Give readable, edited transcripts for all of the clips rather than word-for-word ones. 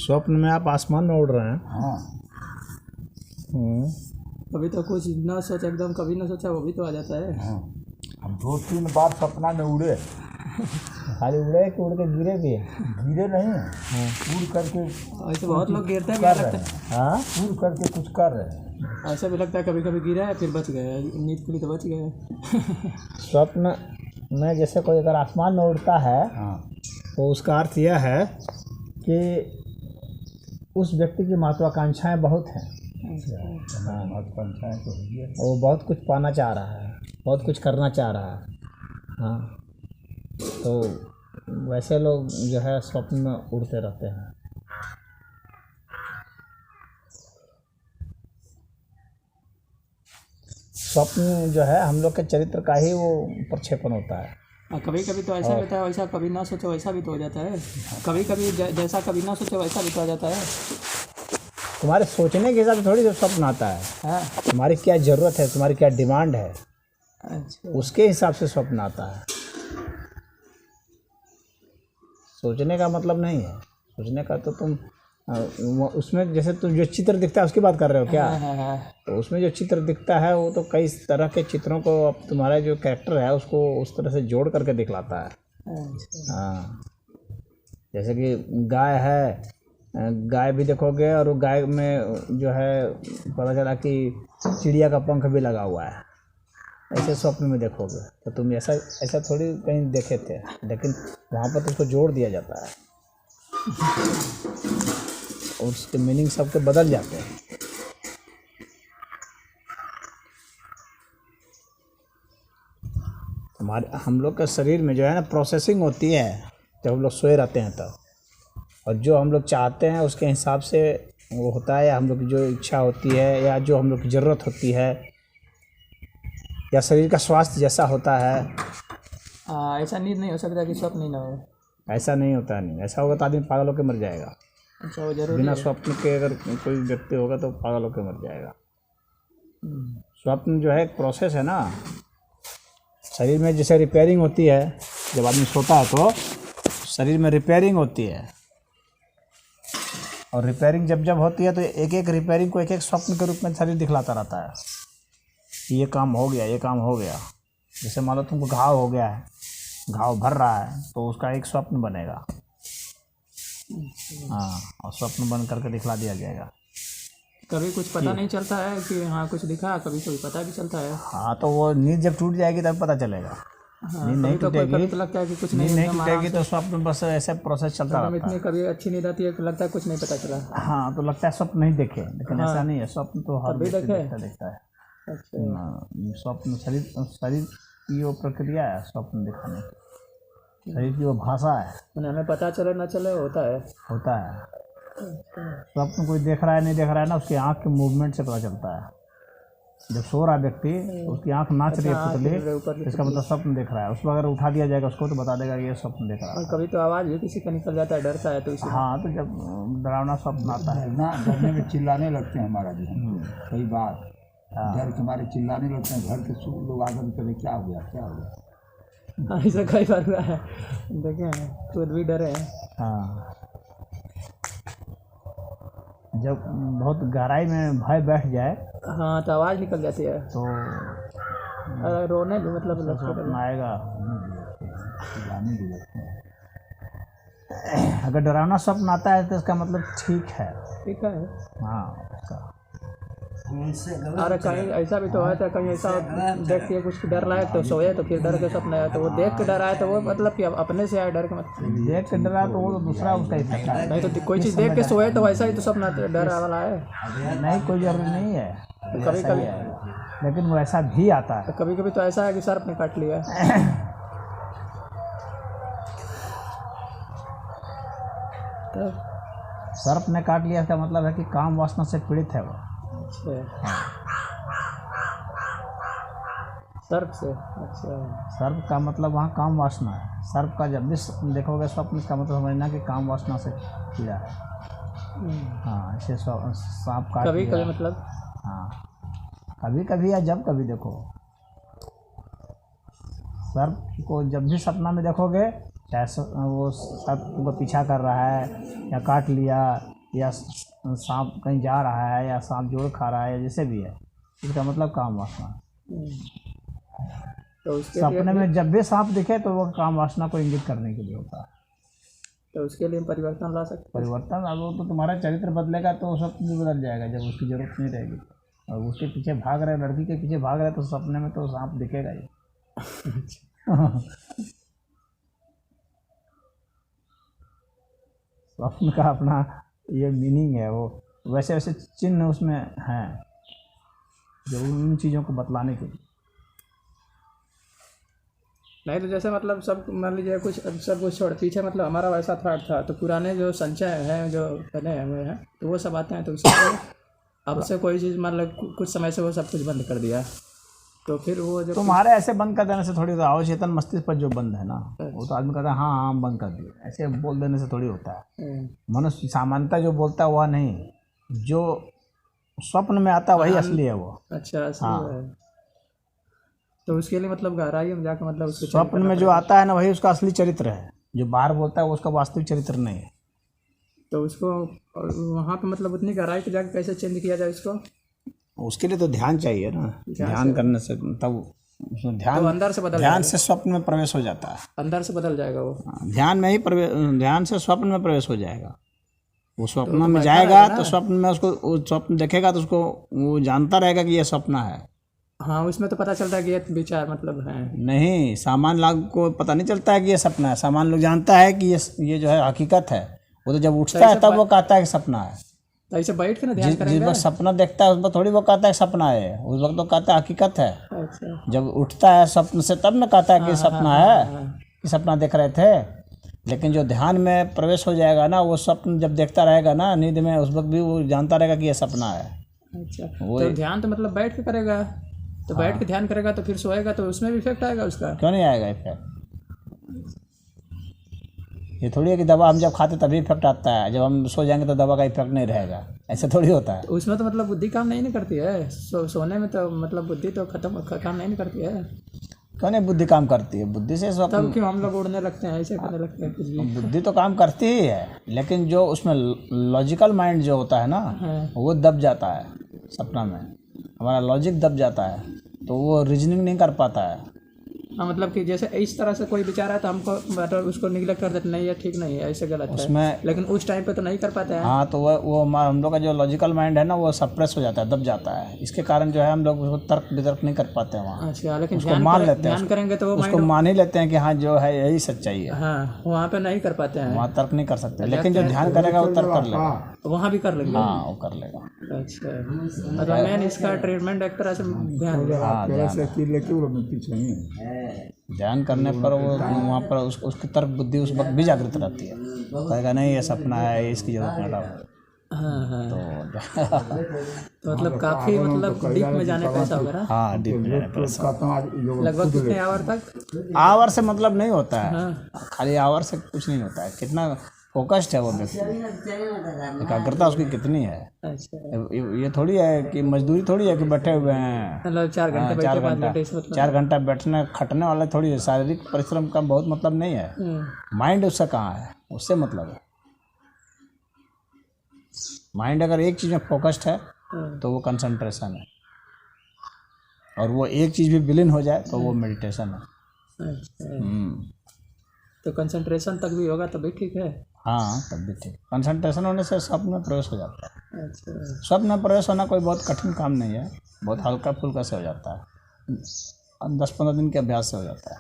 स्वप्न में आप आसमान में उड़ रहे हैं? हाँ। कभी तो कुछ ना सोचा एकदम, कभी ना सोचा वो भी तो आ जाता है। हाँ, हम 2-3 बार सपना में उड़े। खाली उड़े कि उड़ के गिरे भी? गिरे नहीं, उड़ करके ऐसे बहुत लोग गिरते हैं, कर मुझे रहे लगता हैं। हाँ, उड़ करके कुछ कर रहे हैं। है ऐसा भी लगता है कभी कभी गिरा है फिर बच गए, नींद खुली तो बच गए। स्वप्न में जैसे कोई अगर आसमान में उड़ता है हाँ, तो उसका अर्थ यह है कि उस व्यक्ति की महत्वाकांक्षाएं बहुत हैं। महत्वाकांक्षाएं तो हुई है। वो बहुत कुछ पाना चाह रहा है, बहुत कुछ करना चाह रहा है। हाँ, तो वैसे लोग जो है स्वप्न में उड़ते रहते हैं। स्वप्न जो है हम लोग के चरित्र का ही वो प्रक्षेपण होता है। कभी कभी तो ऐसा होता है, वैसा कभी ना सोचो वैसा भी तो हो जाता है। कभी कभी जैसा कभी ना सोचो वैसा भी तो हो जाता है। तुम्हारे सोचने के हिसाब से थोड़ी स्वप्न आता है। हाँ, तुम्हारी क्या ज़रूरत है, तुम्हारी क्या डिमांड है, अच्छा। उसके हिसाब से स्वप्न आता है। सोचने का मतलब नहीं है। सोचने का तो तुम उसमें जैसे तुम जो चित्र दिखता है उसकी बात कर रहे हो क्या? हाँ। तो उसमें जो चित्र दिखता है वो तो कई तरह के चित्रों को अब तुम्हारा जो कैरेक्टर है उसको उस तरह से जोड़ करके दिखलाता है। अच्छा। हाँ, जैसे कि गाय है, गाय भी देखोगे और वो गाय में जो है पता चला कि चिड़िया का पंख भी लगा हुआ है। ऐसे स्वप्न में देखोगे तो तुम ऐसा थोड़ी कहीं देखे थे, लेकिन वहाँ पर तुमको जोड़ दिया जाता है और उसके मीनिंग सबके बदल जाते हैं। हम लोग के शरीर में जो है ना प्रोसेसिंग होती है जब हम लोग सोए रहते हैं तब, और जो हम लोग चाहते हैं उसके हिसाब से वो होता है, या हम लोग की जो इच्छा होती है या जो हम लोग की ज़रूरत होती है या शरीर का स्वास्थ्य जैसा होता है। ऐसा नींद नहीं हो सकता कि स्वप्न ही ना हो। ऐसा नहीं होता है, नहीं ऐसा होगा तो आदमी पागल होकर मर जाएगा। अच्छा, वो जरूरी बिना है। स्वप्न के अगर कोई व्यक्ति होगा तो पागल होकर मर जाएगा। स्वप्न जो है एक प्रोसेस है ना, शरीर में जैसे रिपेयरिंग होती है, जब आदमी सोता है तो शरीर में रिपेयरिंग होती है, और रिपेयरिंग जब होती है तो एक एक रिपेयरिंग को एक एक स्वप्न के रूप में शरीर दिखलाता रहता है कि ये काम हो गया, ये काम हो गया। जैसे मान लो तुमको घाव हो गया है, घाव भर रहा है तो उसका एक स्वप्न बनेगा। हाँ, और स्वप्न बन करके दिखला दिया जाएगा। कभी कुछ पता नहीं चलता है कि हाँ कुछ दिखा, कभी कोई पता भी चलता है। हाँ, तो वो नींद जब टूट जाएगी तब पता चलेगा। हाँ, नींद नहीं टूटेगी, कभी तो लगता है कि कुछ नींद नहीं एकदम आराम टूटेगी तो स्वप्न बस ऐसे प्रोसेस चलता रहता इतनी है। कभी अच्छी नींद आती है कि लगता है कुछ नहीं पता चला। हाँ, तो लगता है स्वप्न नहीं देखे, लेकिन ऐसा नहीं है, स्वप्न तो हर कभी व्यक्ति देखे? देखता है। अच्छा। स्वप्न शरीर की वो प्रक्रिया है, स्वप्न दिखाने की शरीर की वो भाषा है। हमें पता चले ना चले होता है। स्वप्न कोई देख रहा है नहीं देख रहा है ना, उसकी आँख के मूवमेंट से पता चलता है। जब सो रहा है व्यक्ति तो उसकी आँख नाच रही है पुतली, इसका मतलब स्वप्न देख रहा है। उसको अगर उठा दिया जाएगा उसको तो बता देगा ये स्वप्न देख रहा है। कभी तो आवाज़ भी किसी का निकल जाता है, डरता है तो इसी। हाँ, तो जब डरावना स्वप्न आता है ना, डरने में चिल्लाने लगते हैं हमारा भी। कई बार डर के मारे चिल्लाने लगते हैं, घर के सब लोग आकर करे क्या हो गया क्या हो गया। हाँ, ऐसा कई बार हुआ है, देखे हैं, खुद भी डरे हैं। हाँ, जब बहुत गहराई में भय बैठ जाए हाँ, तो आवाज़ निकल जाती है, तो अगर रोने भी मतलब स्वप्न आएगा। चिल्लाने भी लगते हैं। अगर डरावना स्वप्न आता है तो इसका मतलब ठीक है। ठीक है। हाँ, उसका अरे कहीं ऐसा भी तो है, तो कहीं ऐसा देख के कुछ डर लायक तो सोए तो फिर डर के सपना आया, तो वो देख के डर आया तो वो मतलब कि अपने से आया डर के मतलब। देख के डरा तो वो तो दूसरा उसका इफेक्ट है। नहीं तो कोई चीज़ देख के सोए तो वैसा ही तो सपना डर वाला है। नहीं, कोई जरूरी नहीं है, तो कभी कभी लेकिन वो ऐसा भी आता है। कभी कभी तो ऐसा है कि सर्प ने काट लिया। तो सर्प ने काट लिया का मतलब है कि काम वासना से पीड़ित है वो। अच्छा, सर्प से। अच्छा, सर्प का मतलब वहाँ काम वासना है। सर्प का जब भी देखोगे स्वप्न का मतलब समझना कि काम वासना से पीड़ा है। हाँ, ऐसे सांप काट कभी लिया। कभी मतलब। हाँ, कभी कभी या जब कभी देखो, सर्प को जब भी सपना में देखोगे, चाहे वो सर्प को पीछा कर रहा है या काट लिया या सांप कहीं जा रहा है या सांप जोड़ खा रहा है या जैसे भी है, इसका मतलब काम वासना है। तो उसके सपने में जब भी सांप दिखे तो वो काम वासना को इंगित करने के लिए होता है। तो उसके लिए हम परिवर्तन ला सकते परिवर्तन अब वो तो तुम्हारा चरित्र बदलेगा तो सब भी बदल जाएगा जब उसकी जरूरत नहीं रहेगी। और उसके पीछे भाग रहे, लड़की के पीछे भाग रहे तो सपने में तो सांप दिखेगा ही। स्वप्न का अपना ये मीनिंग है, वो वैसे वैसे चिन्ह उसमें हैं जो उन चीज़ों को बतलाने के लिए। नहीं तो जैसे मतलब सब मान लीजिए कुछ सब कुछ छोड़ पीछे मतलब हमारा वैसा थॉट था, तो पुराने जो संचय हैं जो पहले हुए हैं तो वो सब आते हैं, तो उससे अब से कोई चीज़ मतलब कुछ समय से वो सब कुछ बंद कर दिया, तो फिर वो जो तुम्हारे ऐसे बंद कर देने से थोड़ी होता है। अवचेतन मस्तिष्क पर जो बंद है ना, वो तो आदमी कहता है हाँ हाँ बंद कर दिए, ऐसे बोल देने से थोड़ी होता है। मनुष्य सामान्यतः जो बोलता है वह नहीं, जो स्वप्न में आता है वही असली है वो। अच्छा असली है। तो उसके लिए मतलब गहराई में जाकर मतलब उसको स्वप्न में जो आता है ना वही उसका असली चरित्र है, जो बाहर बोलता है वो उसका वास्तविक चरित्र नहीं है। तो उसको वहाँ पे मतलब उतनी गहराई पे जाकर कैसे चेंज किया जाए इसको? उसके लिए तो ध्यान चाहिए ना, ध्यान करने से तब उसमें ध्यान, तो अंदर से बदल ध्यान से स्वप्न में प्रवेश हो जाता है। अंदर से बदल जाएगा वो। ध्यान में ही ध्यान से स्वप्न में प्रवेश हो जाएगा। वो स्वप्न में जाएगा तो स्वप्न में उसको वो स्वप्न देखेगा तो उसको वो जानता रहेगा कि ये सपना है। हाँ उसमें तो पता चलता है कि ये विचार मतलब है। नहीं, सामान्य लोग को पता नहीं चलता है कि ये सपना है। सामान्य लोग जानता है कि ये जो है हकीकत है। वो तो जब उठता है तब वो कहता है कि सपना है। तो ऐसे बैठ के ना ध्यान जिस करेंगे। वक्त सपना देखता है उस वक्त थोड़ी वो कहता है सपना है, उस वक्त तो कहता है हकीकत है। अच्छा जब उठता है स्वप्न से तब न कहता है कि सपना है, कि सपना देख रहे थे। लेकिन जो ध्यान में प्रवेश हो जाएगा ना, वो स्वप्न जब देखता रहेगा ना नींद में, उस वक्त भी वो जानता रहेगा कि ये सपना है। अच्छा तो ध्यान तो मतलब बैठ के करेगा, तो बैठ के ध्यान करेगा तो फिर सोएगा तो उसमें भी इफेक्ट आएगा उसका? क्यों नहीं आएगा इफेक्ट? ये थोड़ी है कि दवा हम जब खाते तभी इफेक्ट आता है, जब हम सो जाएंगे तो दवा का इफेक्ट नहीं रहेगा, ऐसे थोड़ी होता है। तो उसमें तो मतलब बुद्धि काम नहीं करती है। सोने में तो मतलब बुद्धि तो काम नहीं करती है। क्यों नहीं बुद्धि काम करती है? बुद्धि से सब तब क्यों हम लोग उड़ने लगते हैं, ऐसे करने लगते हैं कुछ भी? बुद्धि तो काम करती ही है, लेकिन जो उसमें लॉजिकल माइंड जो होता है ना, वो दब जाता है सपना में। हमारा लॉजिक दब जाता है तो वो रीजनिंग नहीं कर पाता है। हाँ मतलब कि जैसे इस तरह से कोई विचार है तो हमको मतलब उसको निगलेक्ट कर देते, नहीं ये ठीक नहीं है, ऐसे गलत उसमें है, लेकिन उस टाइम पे तो नहीं कर पाते हैं। हाँ तो वो हम लोग का जो लॉजिकल माइंड है ना, वो सप्रेस हो जाता है, दब जाता है। इसके कारण जो है हम लोग उसको तर्क वितर्क नहीं कर पाते हैं वहाँ। अच्छा लेकिन उसको मान लेते हैं, ध्यान करेंगे तो वो उसको मान ही लेते हैं कि हाँ जो है यही सच्चाई है। हाँ वहाँ पे नहीं कर पाते हैं, वहाँ तर्क नहीं कर सकते। लेकिन जो ध्यान करेगा वो तर्क कर लेगा, वहाँ भी कर लेंगे। हाँ वो कर लेगा। अच्छा मतलब मेन इसका ट्रीटमेंट एक तरह से ध्यान। ध्यान करने पर वो वहाँ पर उसकी तर्क बुद्धि उस वक्त भी जागृत रहती है, कहेगा नहीं ये सपना है, इसकी जरूरत नहीं डालो। हाँ हाँ तो तो मतलब काफ़ी मतलब डीप में जाने पे ऐसा होगा ना? हाँ डीप में जाने पर ऐसा। लगभग कितने आवर तक? आवर से मतलब नहीं होता है, हाँ खाली आवर से कुछ नहीं होता है। कितना फोकस्ड है वो व्यक्ति, एकाग्रता उसकी कितनी है। अच्छा ये थोड़ी है कि मजदूरी थोड़ी है कि बैठे हुए हैं मतलब 4 घंटे बैठे 5 घंटे इसमें 4 घंटा बैठने खटने वाला थोड़ी है। शारीरिक परिश्रम का बहुत मतलब नहीं है। माइंड उससे कहाँ है, उससे मतलब है। माइंड अगर एक चीज़ में फोकस्ड है तो वो कंसंट्रेशन है, और वो एक चीज़ भी विलीन हो जाए तो वो मेडिटेशन है। अच्छा तो कंसंट्रेशन तक भी होगा तभी ठीक है। हाँ तब भी ठीक। कंसंट्रेशन होने से स्वप्न में प्रवेश हो जाता है। अच्छा स्वप्न में प्रवेश होना कोई बहुत कठिन काम नहीं है, बहुत हल्का फुल्का से हो जाता है। 10-15 दिन के अभ्यास से हो जाता है।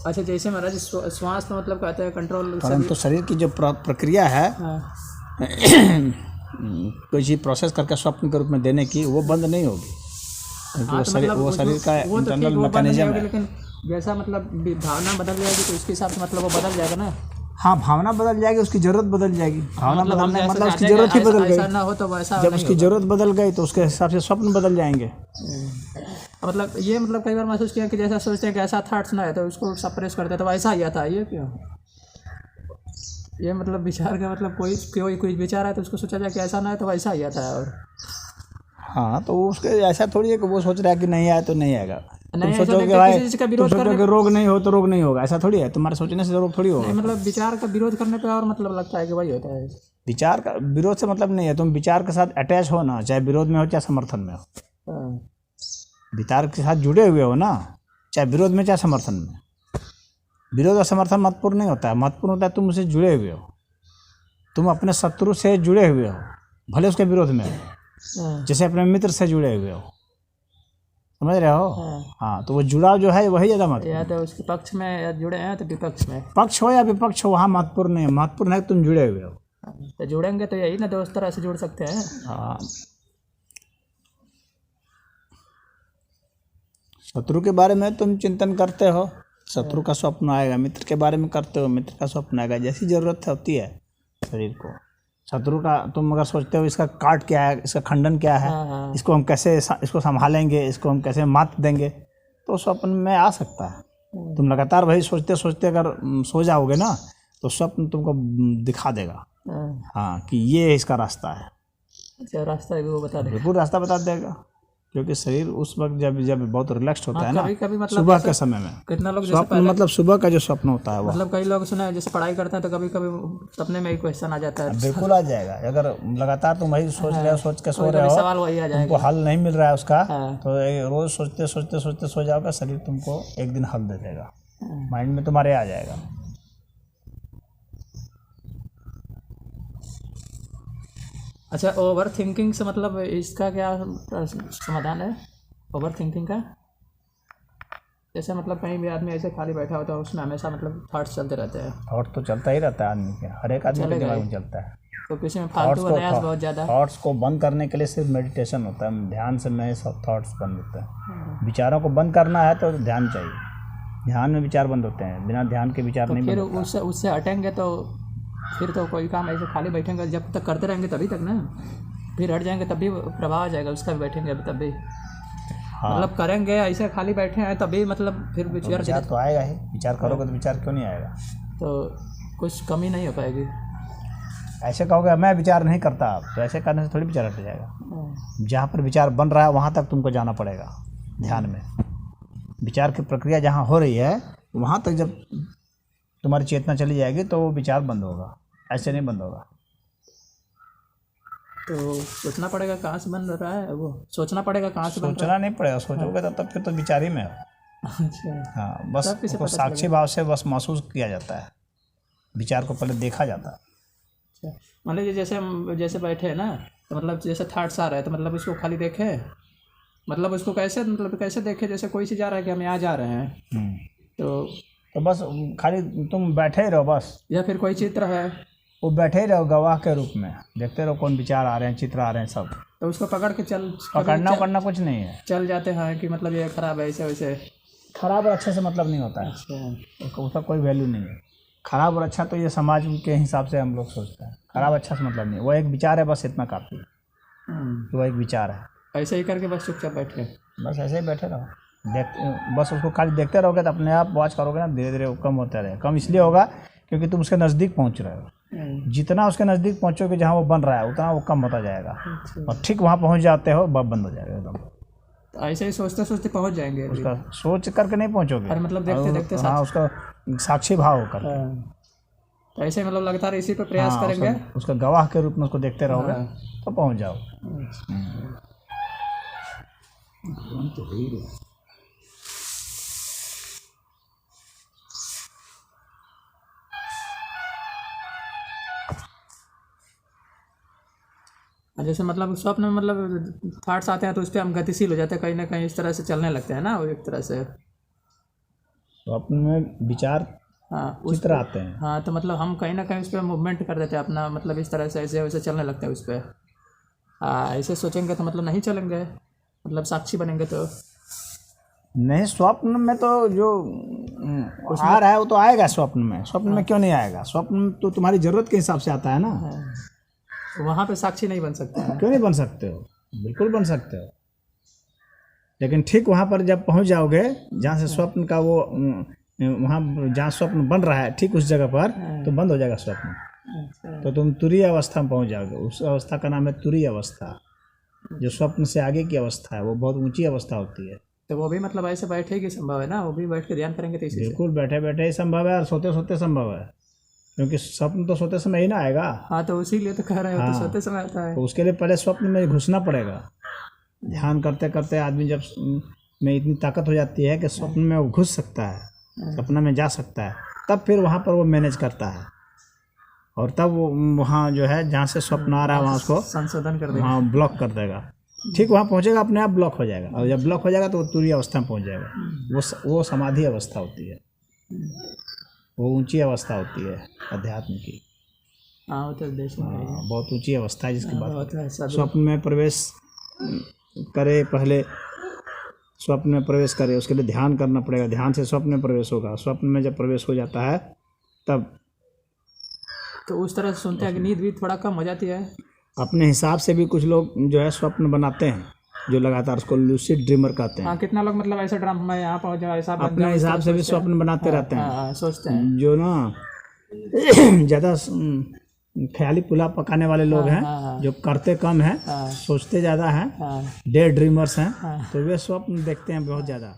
अच्छा जैसे महाराज श्वास में मतलब कहते हैं कंट्रोल, परंतु शरीर की जो प्रक्रिया है कोई चीज़ प्रोसेस करके स्वप्न के रूप में देने की, वो बंद नहीं होगी, क्योंकि वो शरीर का इंटरनल मैकेनिज्म है। लेकिन जैसा मतलब भावना बदल जाएगी तो उसके हिसाब से मतलब वो बदल जाएगा ना? हाँ भावना बदल जाएगी, उसकी जरूरत बदल जाएगी। भावना बदलने का मतलब उसकी जरूरत ही बदल गई। ऐसा ना हो तो वैसा जब उसकी जरूरत बदल गई तो उसके हिसाब से स्वप्न बदल जाएंगे। मतलब ये मतलब कई बार महसूस किया कि जैसा सोचते हैं कि ऐसा थॉट्स ना है तो उसको सप्रेस करते हैं तो वैसा ही आता है। ये क्यों? ये मतलब विचार का मतलब कोई विचार है तो उसको सोचा जाए कि ऐसा ना है तो वैसा ही आता है। और हाँ तो उसके ऐसा थोड़ी है कि वो सोच रहा है कि नहीं आया तो नहीं आएगा। नहीं ऐसा सोचो कि देखते भाई किसी चीज़ का तुम विरोध सोचो करने कि रोग नहीं हो तो रोग नहीं होगा, ऐसा थोड़ी है। तुम्हारे सोचने से रोग थोड़ी होगा। नहीं, मतलब विचार का विरोध करने पे और मतलब लगता है कि वही होता है। विचार का विरोध से मतलब नहीं है, तुम विचार के साथ अटैच हो ना, चाहे विरोध में हो चाहे समर्थन में हो, हाँ, विचार के साथ जुड़े हुए हो ना, चाहे विरोध में चाहे समर्थन में। विरोध और समर्थन महत्वपूर्ण नहीं होता है, महत्वपूर्ण होता है तुम उससे जुड़े हुए हो, तुम अपने शत्रु से जुड़े हुए हो, भले उसके विरोध में हो, हाँ, जैसे अपने मित्र से जुड़े हुए हो, समझ रहे हो। हाँ। हाँ, तो वो जुड़ाव जो है वही ज़्यादा महत्वपूर्ण। या तो उसके पक्ष में या जुड़े हैं तो विपक्ष में। पक्ष हो या विपक्ष हो, वहाँ महत्वपूर्ण नहीं है, महत्वपूर्ण है कि तुम जुड़े हुए हो। हाँ, तो जुड़ेंगे तो यही ना, दोस्त तरह से जुड़ सकते हैं। हाँ, शत्रु के बारे में तुम चिंतन करते हो, शत्रु का स्वप्न आएगा, मित्र के बारे में करते हो, मित्र का स्वप्न आएगा, जैसी ज़रूरत होती है शरीर को। शत्रु का तुम अगर सोचते हो इसका काट क्या है, इसका खंडन क्या है, हाँ, हाँ। इसको हम कैसे इसको संभालेंगे, इसको हम कैसे मात देंगे, तो स्वप्न में आ सकता है। तुम लगातार वही सोचते सोचते अगर सो जाओगे ना, तो स्वप्न तुमको दिखा देगा, हाँ, हाँ, कि ये इसका रास्ता है, अच्छा रास्ता भी वो बता दे। बिल्कुल रास्ता बता देगा। क्योंकि शरीर उस वक्त जब जब बहुत रिलैक्स होता है ना, कभी मतलब सुबह के समय में, कितना लोग जैसे स्वप्न मतलब सुबह का जो स्वप्न होता है वो मतलब कई लोग सुना है जैसे पढ़ाई करते हैं तो कभी कभी सपने में ही क्वेश्चन आ जाता है, बिल्कुल आ जाएगा। अगर लगातार तुम वही सोच रहे हो, सोच के सो रहे कभी हो, सवाल वही आ जाएगा। तुमको हल नहीं मिल रहा है उसका, हाँ। तो रोज सोचते सोचते सोचते सो जाओगे, शरीर तुमको एक दिन हल दे देगा, माइंड में तुम्हारे आ जाएगा। अच्छा, ओवर थिंकिंग से मतलब इसका क्या समाधान है, ओवर थिंकिंग का? जैसे मतलब कहीं भी आदमी ऐसे खाली बैठा होता है, उसमें हमेशा मतलब थॉट्स चलते रहते हैं, थॉट तो चलता ही रहता है आदमी के, हर एक आदमी के दिमाग में चलता है। तो किसी में फालतू का नयास बहुत ज़्यादा। थॉट्स को बंद करने के लिए सिर्फ मेडिटेशन होता है, ध्यान से में सब थॉट्स बंद होते हैं। विचारों को बंद करना है तो ध्यान चाहिए, ध्यान में विचार बंद होते हैं, बिना ध्यान के विचार नहीं फिर बंद होता। उससे हटेंगे तो फिर तो कोई काम ऐसे खाली बैठेंगे जब तक करते रहेंगे तभी तक ना, फिर हट जाएंगे तब भी प्रभाव आ जाएगा उसका, भी बैठेंगे अभी तब भी। हाँ, मतलब करेंगे ऐसे खाली बैठे हैं तभी मतलब फिर विचार तो आएगा ही, विचार करोगे तो विचार क्यों नहीं आएगा। तो कुछ कमी नहीं हो पाएगी। ऐसे कहोगे मैं विचार नहीं करता, तो ऐसे करने से थोड़ी विचार हट जाएगा। जहाँ पर विचार बन रहा है वहाँ तक तुमको जाना पड़ेगा ध्यान में। विचार की प्रक्रिया जहाँ हो रही है वहाँ तक जब तुम्हारी चेतना चली जाएगी तो वो विचार बंद होगा, ऐसे नहीं बंद होगा। तो सोचना पड़ेगा कहाँ से बन रहा है वो, सोचना पड़ेगा कहाँ से बन रहा सोचना नहीं पड़ेगा, सोचोगे तो तब फिर तो विचार ही में हो। है। अच्छा, हाँ, बस तब किसे उसको पता साक्षी भाव से बस महसूस किया जाता है, विचार को पहले देखा जाता है। अच्छा। मान लीजिए जैसे हम जैसे बैठे हैं ना, तो मतलब जैसे थॉट्स आ रहे हैं तो मतलब उसको खाली देखे, मतलब उसको कैसे मतलब कैसे देखे, जैसे कोई चीज़ आ रहा है कि हम यहाँ जा रहे हैं तो बस खाली तुम बैठे ही रहो बस, या फिर कोई चित्र है वो बैठे ही रहो गवाह के रूप में, देखते रहो कौन विचार आ रहे हैं, चित्र आ रहे हैं सब। तो उसको पकड़ के पकड़ना उकड़ना कुछ नहीं है, चल जाते हैं कि मतलब ये खराब है ऐसे वैसे। खराब और अच्छे से मतलब नहीं होता है, अच्छा, उसका कोई वैल्यू नहीं है। खराब और अच्छा तो ये समाज के हिसाब से हम लोग सोचते हैं, खराब अच्छा से मतलब नहीं, वो एक विचार है, बस इतना काफ़ी है, वो एक विचार है। ऐसे ही करके बस चुपचाप बैठे, बस ऐसे ही बैठे रहो, बस उसको खाली देखते रहोगे तो अपने आप वॉच करोगे ना, धीरे धीरे वो कम होता रहेगा। कम इसलिए होगा क्योंकि तुम उसके नज़दीक पहुंच रहे हो, जितना उसके नज़दीक पहुंचोगे जहां वो बन रहा है उतना वो कम होता जाएगा, और ठीक वहां पहुंच जाते हो बंद हो जाएगा एकदम। तो ऐसे ही सोचते सोचते पहुंच जाएंगे, उसका सोच करके नहीं पहुंचोगे, और मतलब देखते देखते हाँ, उसका साक्षी भाव होकर, तो ऐसे मतलब लगातार इसी पे प्रयास करेंगे, उसका गवाह के रूप में उसको देखते रहोगे तो पहुंच जाओ। तो हो ही रहा। जैसे मतलब स्वप्न में मतलब थॉट्स आते हैं तो उस पर हम गतिशील हो जाते हैं, कहीं ना कहीं इस तरह से चलने लगते हैं ना, वो एक तरह से स्वप्न में विचार चित्र आते हैं। हाँ, तो मतलब हम कहीं ना कहीं उस पर मूवमेंट कर देते हैं अपना, मतलब इस तरह से ऐसे वैसे चलने लगते हैं उस पर। ऐसे सोचेंगे तो मतलब नहीं चलेंगे, मतलब साक्षी बनेंगे तो नहीं। स्वप्न में तो जो आ रहा है वो तो आएगा स्वप्न में, स्वप्न में क्यों नहीं आएगा, स्वप्न में तो तुम्हारी ज़रूरत के हिसाब से आता है ना। वहाँ पे साक्षी नहीं बन सकते हैं। क्यों नहीं बन सकते हो, बिल्कुल बन सकते हो, लेकिन ठीक वहाँ पर जब पहुँच जाओगे जहाँ से स्वप्न का वो वहाँ जहाँ स्वप्न बन रहा है ठीक उस जगह पर तो बंद हो जाएगा स्वप्न, तो तुम तुरीय अवस्था में पहुँच जाओगे। उस अवस्था का नाम है तुरीय अवस्था, जो स्वप्न से आगे की अवस्था है, वो बहुत ऊंची अवस्था होती है। तो वो भी मतलब ऐसे बैठे की संभव है ना, वो भी बैठ के ध्यान करेंगे तो इसी से। बिल्कुल बैठे बैठे ही संभव है और सोते सोते संभव है, क्योंकि स्वप्न तो सोते समय ही ना आएगा। हाँ तो उसीलिए तो कह रहे हो, तो हाँ। सोते समय आता है। तो उसके लिए पहले स्वप्न में घुसना पड़ेगा। ध्यान करते करते आदमी जब में इतनी ताकत हो जाती है कि स्वप्न में वो घुस सकता है, सपना में जा सकता है, तब फिर वहाँ पर वो मैनेज करता है और तब वो वहाँ जो है जहाँ से स्वप्न आ रहा है वहाँ उसको संशोधन कर देगा। हाँ ब्लॉक कर देगा। ठीक वहाँ पहुँचेगा, अपने आप ब्लॉक हो जाएगा, और जब ब्लॉक हो जाएगा तो वो तुरीय अवस्था में पहुँच जाएगा। वो समाधि अवस्था होती है, वो ऊंची अवस्था होती है अध्यात्म की। हाँ वो तो देश में है। हाँ, बहुत ऊंची अवस्था है जिसकी बात बहुत है सब। स्वप्न में प्रवेश करे, पहले स्वप्न में प्रवेश करे, उसके लिए ध्यान करना पड़ेगा, ध्यान से स्वप्न में प्रवेश होगा। स्वप्न में जब प्रवेश हो जाता है तब तो उस तरह से सुनते हैं कि नींद भी थोड़ा कम हो जाती है। अपने हिसाब से भी कुछ लोग जो है स्वप्न बनाते हैं, जो लगातार उसको लूसिड ड्रीमर कहते हैं। हाँ कितना लोग मतलब ऐसा ड्रामा मैं यहाँ पहुँच जाऊँ ऐसा बन अपने जाऊँ, हिसाब से भी सोचते हैं। स्वप्न बनाते रहते हैं। हाँ सोचते हैं। जो ना ज़्यादा ख्याली पुलाव पकाने वाले लोग हैं, हाँ। जो करते कम हैं, हाँ सोचते ज़्यादा हैं, हाँ डे ड्रीमर्स हैं, हाँ। तो वे स्वप्न देखते हैं बहुत ज़्यादा।